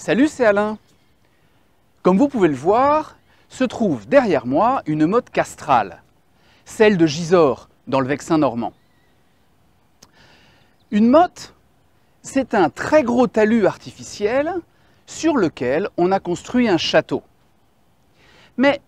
Salut, c'est Alain. Comme vous pouvez le voir, se trouve derrière moi une motte castrale, celle de Gisors, dans le Vexin normand. Une motte, c'est un très gros talus artificiel sur lequel on a construit un château. Mais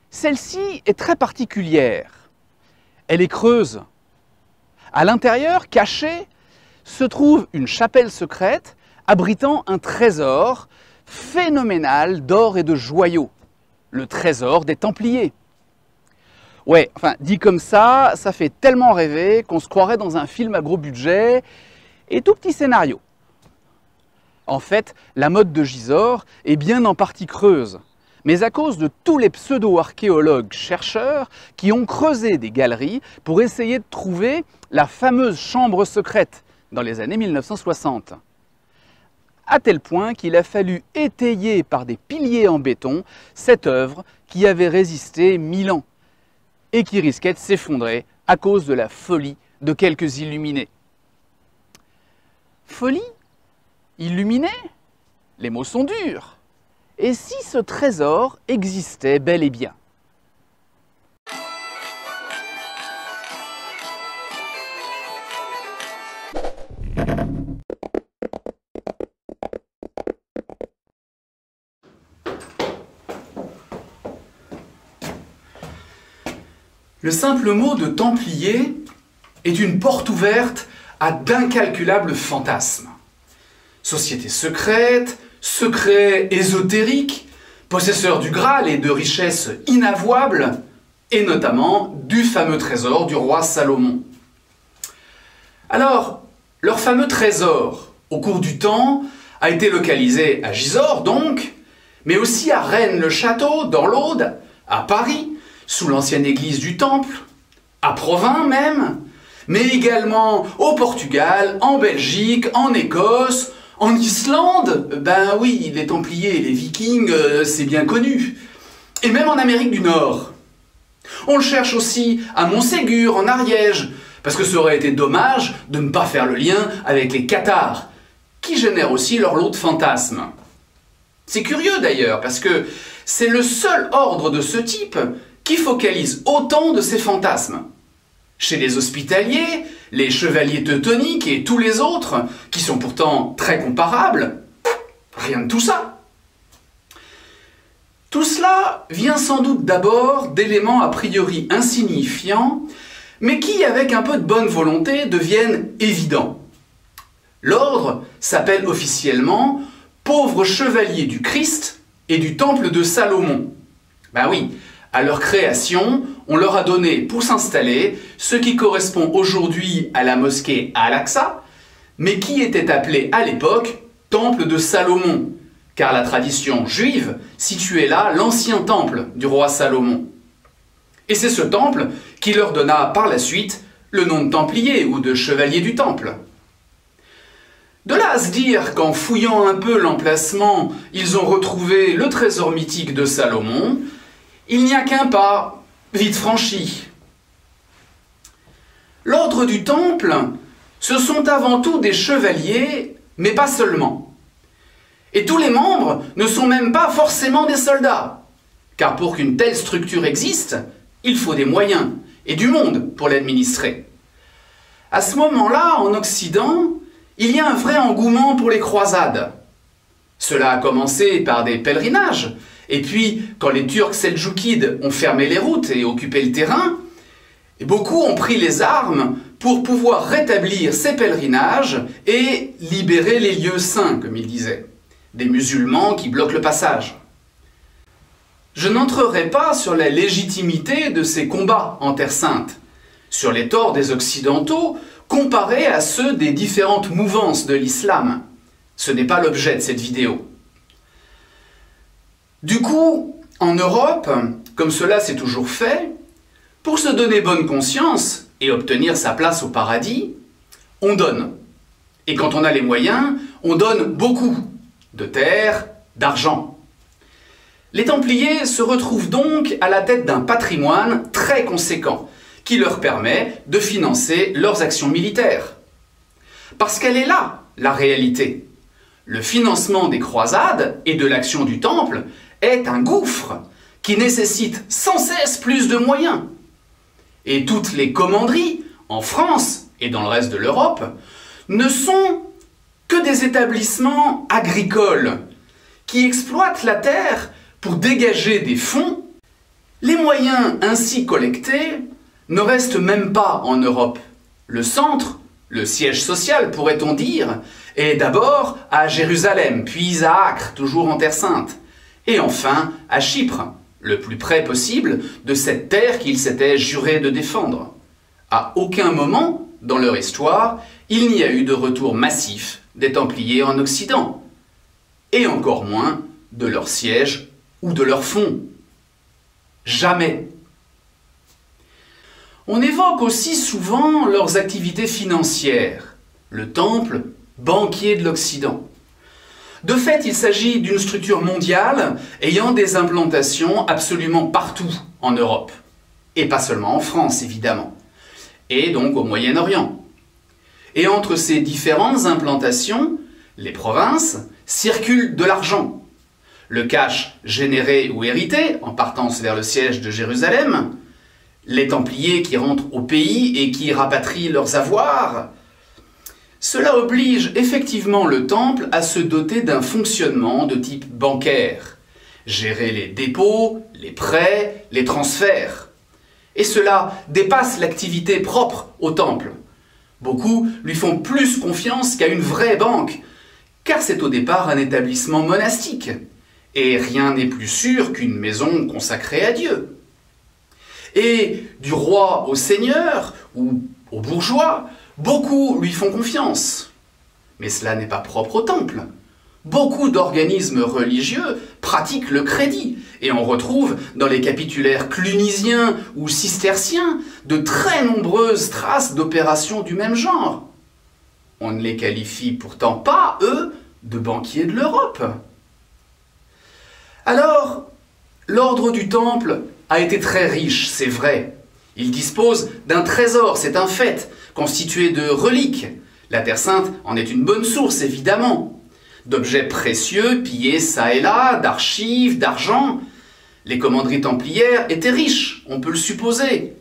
celle-ci est très particulière. Elle est creuse. À l'intérieur, cachée, se trouve une chapelle secrète abritant un trésor phénoménal d'or et de joyaux, le trésor des Templiers. Ouais, enfin, dit comme ça fait tellement rêver qu'on se croirait dans un film à gros budget et tout petit scénario. En fait, la motte de Gisors est bien en partie creuse, mais à cause de tous les pseudo-archéologues chercheurs qui ont creusé des galeries pour essayer de trouver la fameuse chambre secrète dans les années 1960. À tel point qu'il a fallu étayer par des piliers en béton cette œuvre qui avait résisté 1000 ans et qui risquait de s'effondrer à cause de la folie de quelques illuminés. Folie? Illuminés? Les mots sont durs. Et si ce trésor existait bel et bien? Le simple mot de Templier est une porte ouverte à d'incalculables fantasmes. Société secrète, secret ésotérique, possesseur du Graal et de richesses inavouables, et notamment du fameux trésor du roi Salomon. Alors, leur fameux trésor, au cours du temps, a été localisé à Gisors donc, mais aussi à Rennes-le-Château, dans l'Aude, à Paris, sous l'ancienne église du Temple, à Provins même, mais également au Portugal, en Belgique, en Écosse, en Islande, ben oui, les Templiers et les Vikings, c'est bien connu, et même en Amérique du Nord. On le cherche aussi à Montségur, en Ariège, parce que ça aurait été dommage de ne pas faire le lien avec les Cathares, qui génèrent aussi leur lot de fantasmes. C'est curieux d'ailleurs, parce que c'est le seul ordre de ce type qui focalise autant de ces fantasmes. Chez les hospitaliers, les chevaliers teutoniques et tous les autres, qui sont pourtant très comparables, rien de tout ça. Tout cela vient sans doute d'abord d'éléments a priori insignifiants, mais qui, avec un peu de bonne volonté, deviennent évidents. L'ordre s'appelle officiellement « Pauvres chevaliers du Christ et du Temple de Salomon ». Ben oui, à leur création, on leur a donné pour s'installer ce qui correspond aujourd'hui à la mosquée Al-Aqsa, mais qui était appelé à l'époque Temple de Salomon, car la tradition juive situait là l'ancien temple du roi Salomon. Et c'est ce temple qui leur donna par la suite le nom de Templiers ou de Chevaliers du Temple. De là à se dire qu'en fouillant un peu l'emplacement, ils ont retrouvé le trésor mythique de Salomon, il n'y a qu'un pas, vite franchi. L'ordre du Temple, ce sont avant tout des chevaliers, mais pas seulement. Et tous les membres ne sont même pas forcément des soldats, car pour qu'une telle structure existe, il faut des moyens et du monde pour l'administrer. À ce moment-là, en Occident, il y a un vrai engouement pour les croisades. Cela a commencé par des pèlerinages, et puis quand les Turcs seldjoukides ont fermé les routes et occupé le terrain, beaucoup ont pris les armes pour pouvoir rétablir ces pèlerinages et libérer les lieux saints, comme ils disaient, des musulmans qui bloquent le passage. Je n'entrerai pas sur la légitimité de ces combats en Terre Sainte, sur les torts des Occidentaux comparés à ceux des différentes mouvances de l'islam. Ce n'est pas l'objet de cette vidéo. Du coup, en Europe, comme cela s'est toujours fait, pour se donner bonne conscience et obtenir sa place au paradis, on donne. Et quand on a les moyens, on donne beaucoup de terre, d'argent. Les Templiers se retrouvent donc à la tête d'un patrimoine très conséquent qui leur permet de financer leurs actions militaires. Parce qu'elle est là, la réalité. le financement des croisades et de l'action du Temple est un gouffre qui nécessite sans cesse plus de moyens. Et toutes les commanderies, en France et dans le reste de l'Europe, ne sont que des établissements agricoles qui exploitent la terre pour dégager des fonds. Les moyens ainsi collectés ne restent même pas en Europe. Le centre, le siège social pourrait-on dire, est d'abord à Jérusalem, puis à Acre, toujours en Terre Sainte, et enfin à Chypre, le plus près possible de cette terre qu'ils s'étaient juré de défendre. À aucun moment dans leur histoire, il n'y a eu de retour massif des Templiers en Occident, et encore moins de leur siège ou de leurs fonds. Jamais. On évoque aussi souvent leurs activités financières. Le Temple, banquier de l'Occident. De fait, il s'agit d'une structure mondiale ayant des implantations absolument partout en Europe. Et pas seulement en France, évidemment. Et donc au Moyen-Orient. Et entre ces différentes implantations, les provinces circulent de l'argent. Le cash généré ou hérité, en partance vers le siège de Jérusalem, les Templiers qui rentrent au pays et qui rapatrient leurs avoirs. Cela oblige effectivement le Temple à se doter d'un fonctionnement de type bancaire, gérer les dépôts, les prêts, les transferts. Et cela dépasse l'activité propre au Temple. Beaucoup lui font plus confiance qu'à une vraie banque, car c'est au départ un établissement monastique, et rien n'est plus sûr qu'une maison consacrée à Dieu. Et du roi au seigneur ou au bourgeois, beaucoup lui font confiance. Mais cela n'est pas propre au Temple. Beaucoup d'organismes religieux pratiquent le crédit, et on retrouve dans les capitulaires clunisiens ou cisterciens de très nombreuses traces d'opérations du même genre. On ne les qualifie pourtant pas, eux, de banquiers de l'Europe. Alors, l'ordre du Temple a été très riche, c'est vrai. Il dispose d'un trésor, c'est un fait, constitué de reliques. La Terre Sainte en est une bonne source, évidemment. D'objets précieux, pillés çà et là, d'archives, d'argent. Les commanderies templières étaient riches, on peut le supposer.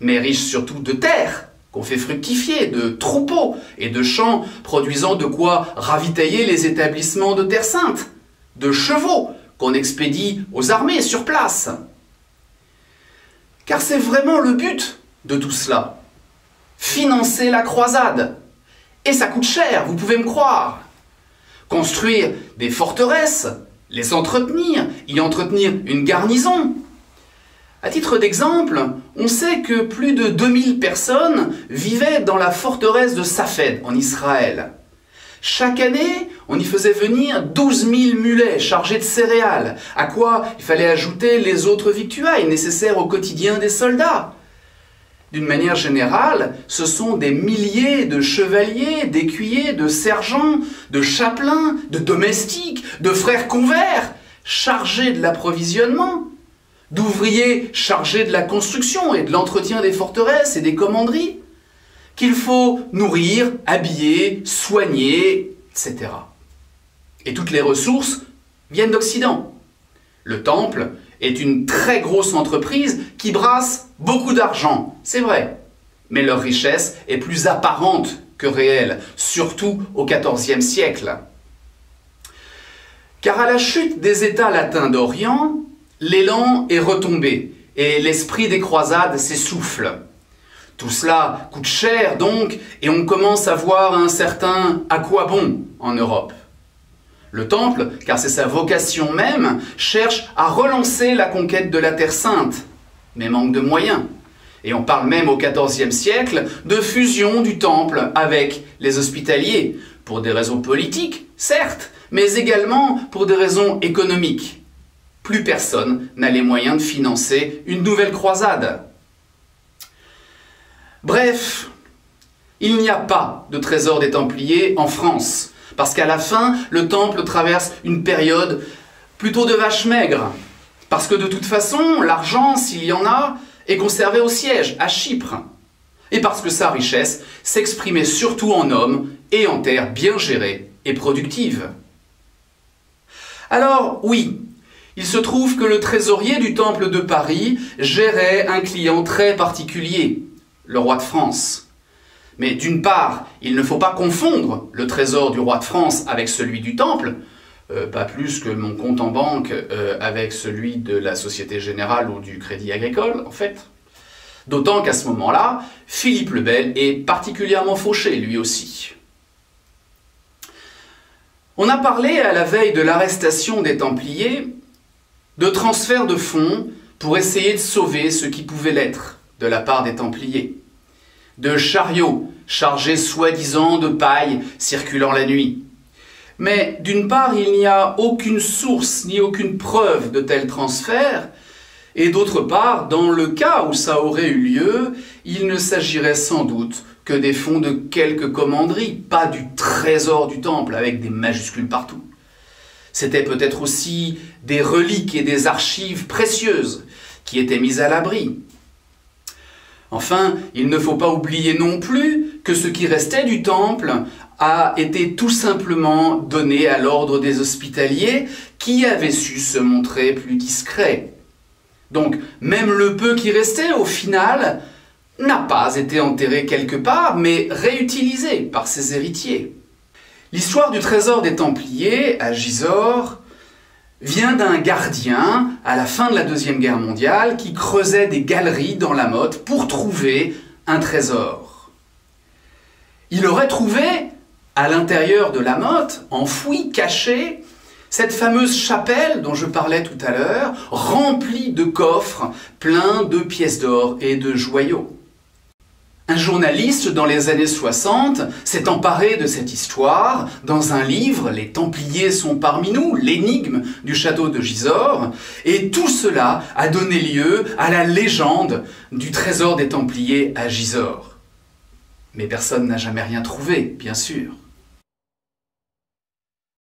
Mais riches surtout de terre, qu'on fait fructifier, de troupeaux et de champs produisant de quoi ravitailler les établissements de Terre Sainte, de chevaux qu'on expédie aux armées sur place. Car c'est vraiment le but de tout cela. Financer la croisade. Et ça coûte cher, vous pouvez me croire. Construire des forteresses, les entretenir, y entretenir une garnison. À titre d'exemple, on sait que plus de 2000 personnes vivaient dans la forteresse de Safed en Israël. Chaque année, on y faisait venir 12 000 mulets chargés de céréales, à quoi il fallait ajouter les autres victuailles nécessaires au quotidien des soldats. D'une manière générale, ce sont des milliers de chevaliers, d'écuyers, de sergents, de chapelains, de domestiques, de frères convers, chargés de l'approvisionnement, d'ouvriers chargés de la construction et de l'entretien des forteresses et des commanderies, qu'il faut nourrir, habiller, soigner, etc. Et toutes les ressources viennent d'Occident. Le Temple est une très grosse entreprise qui brasse beaucoup d'argent, c'est vrai. Mais leur richesse est plus apparente que réelle, surtout au XIVe siècle. Car à la chute des États latins d'Orient, l'élan est retombé et l'esprit des croisades s'essouffle. Tout cela coûte cher donc, et on commence à voir un certain à quoi bon en Europe. Le Temple, car c'est sa vocation même, cherche à relancer la conquête de la Terre Sainte, mais manque de moyens. Et on parle même au XIVe siècle de fusion du Temple avec les Hospitaliers, pour des raisons politiques, certes, mais également pour des raisons économiques. Plus personne n'a les moyens de financer une nouvelle croisade. Bref, il n'y a pas de trésor des Templiers en France, parce qu'à la fin, le Temple traverse une période plutôt de vache maigre, parce que de toute façon, l'argent, s'il y en a, est conservé au siège, à Chypre, et parce que sa richesse s'exprimait surtout en hommes et en terres bien gérées et productive. Alors, oui, il se trouve que le trésorier du Temple de Paris gérait un client très particulier, le roi de France. Mais d'une part, il ne faut pas confondre le trésor du roi de France avec celui du Temple, pas plus que mon compte en banque avec celui de la Société Générale ou du Crédit Agricole, en fait. D'autant qu'à ce moment-là, Philippe le Bel est particulièrement fauché, lui aussi. On a parlé à la veille de l'arrestation des Templiers de transfert de fonds pour essayer de sauver ce qui pouvait l'être de la part des Templiers, de chariots chargés soi-disant de paille circulant la nuit. Mais d'une part, il n'y a aucune source ni aucune preuve de tel transfert, et d'autre part, dans le cas où ça aurait eu lieu, il ne s'agirait sans doute que des fonds de quelques commanderies, pas du trésor du Temple avec des majuscules partout. C'était peut-être aussi des reliques et des archives précieuses qui étaient mises à l'abri. Enfin, il ne faut pas oublier non plus que ce qui restait du Temple a été tout simplement donné à l'ordre des Hospitaliers qui avaient su se montrer plus discrets. Donc, même le peu qui restait, au final, n'a pas été enterré quelque part, mais réutilisé par ses héritiers. L'histoire du trésor des Templiers, à Gisors, vient d'un gardien, à la fin de la Deuxième Guerre mondiale, qui creusait des galeries dans la Motte pour trouver un trésor. Il aurait trouvé, à l'intérieur de la Motte, enfouie, cachée, cette fameuse chapelle dont je parlais tout à l'heure, remplie de coffres pleins de pièces d'or et de joyaux. Un journaliste dans les années 60 s'est emparé de cette histoire dans un livre, Les Templiers sont parmi nous, l'énigme du château de Gisors, et tout cela a donné lieu à la légende du trésor des Templiers à Gisors. Mais personne n'a jamais rien trouvé, bien sûr.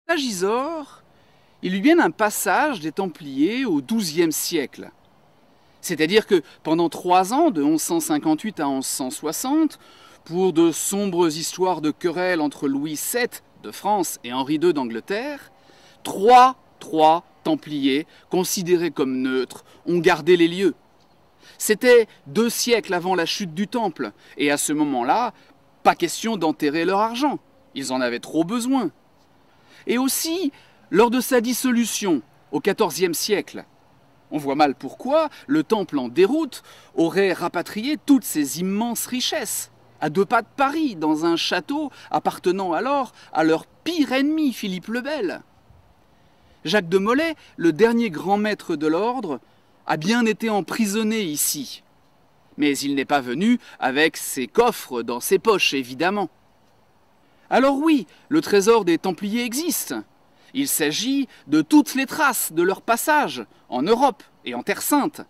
À Gisors, il lui vient un passage des Templiers au XIIe siècle. C'est-à-dire que pendant 3 ans, de 1158 à 1160, pour de sombres histoires de querelles entre Louis VII de France et Henri II d'Angleterre, trois Templiers, considérés comme neutres, ont gardé les lieux. C'était 2 siècles avant la chute du Temple, et à ce moment-là, pas question d'enterrer leur argent. Ils en avaient trop besoin. Et aussi, lors de sa dissolution, au XIVe siècle, on voit mal pourquoi le Temple en déroute aurait rapatrié toutes ces immenses richesses, à 2 pas de Paris, dans un château appartenant alors à leur pire ennemi, Philippe le Bel. Jacques de Molay, le dernier grand maître de l'ordre, a bien été emprisonné ici. Mais il n'est pas venu avec ses coffres dans ses poches, évidemment. Alors oui, le trésor des Templiers existe. Il s'agit de toutes les traces de leur passage en Europe et en Terre Sainte,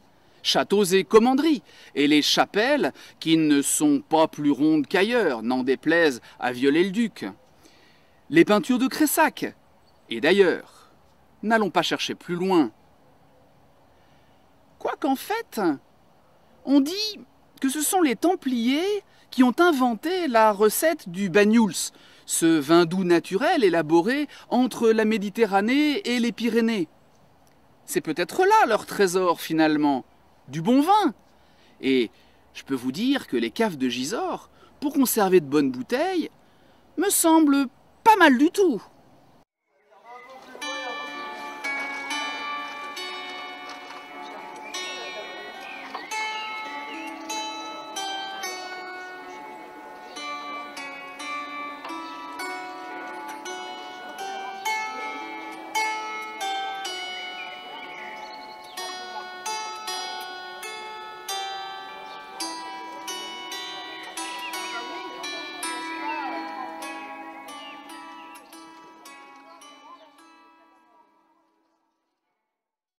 châteaux et commanderies, et les chapelles qui ne sont pas plus rondes qu'ailleurs, n'en déplaise à Viollet-le-Duc. Les peintures de Cressac, et d'ailleurs, n'allons pas chercher plus loin. Quoiqu'en fait, on dit que ce sont les Templiers qui ont inventé la recette du banyuls, ce vin doux naturel élaboré entre la Méditerranée et les Pyrénées. C'est peut-être là leur trésor finalement, du bon vin. Et je peux vous dire que les caves de Gisors, pour conserver de bonnes bouteilles, me semblent pas mal du tout.